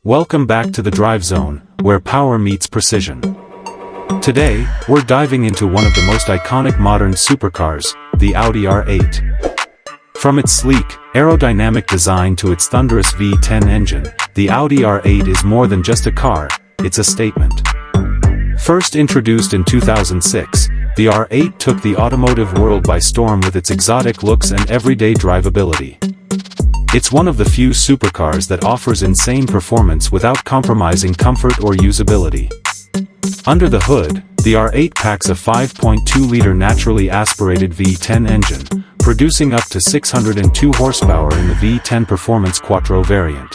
Welcome back to the Drive Zone, where power meets precision. Today, we're diving into one of the most iconic modern supercars, the Audi R8. From its sleek, aerodynamic design to its thunderous V10 engine, the Audi R8 is more than just a car, it's a statement. First introduced in 2006, the R8 took the automotive world by storm with its exotic looks and everyday drivability. It's one of the few supercars that offers insane performance without compromising comfort or usability. Under the hood, the R8 packs a 5.2-liter naturally aspirated V10 engine, producing up to 602 horsepower in the V10 Performance Quattro variant.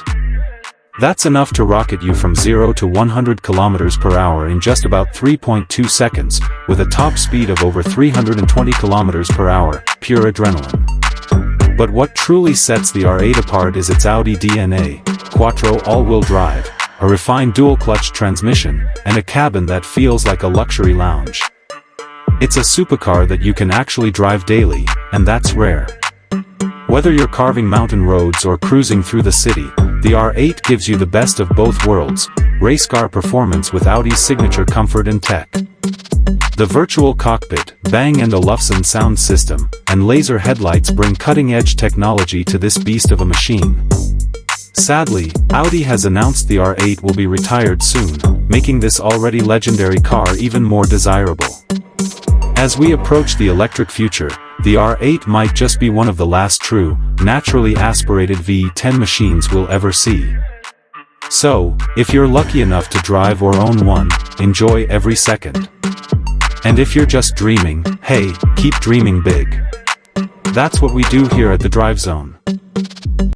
That's enough to rocket you from 0 to 100 km per hour in just about 3.2 seconds, with a top speed of over 320 km per hour, pure adrenaline. But what truly sets the R8 apart is its Audi DNA, Quattro all-wheel drive, a refined dual-clutch transmission, and a cabin that feels like a luxury lounge. It's a supercar that you can actually drive daily, and that's rare. Whether you're carving mountain roads or cruising through the city, the R8 gives you the best of both worlds, race car performance with Audi's signature comfort and tech. The virtual cockpit, Bang & Olufsen sound system, and laser headlights bring cutting-edge technology to this beast of a machine. Sadly, Audi has announced the R8 will be retired soon, making this already legendary car even more desirable. As we approach the electric future, the R8 might just be one of the last true, naturally aspirated V10 machines we'll ever see. So, if you're lucky enough to drive or own one, enjoy every second. And if you're just dreaming, hey, keep dreaming big. That's what we do here at the Drive Zone.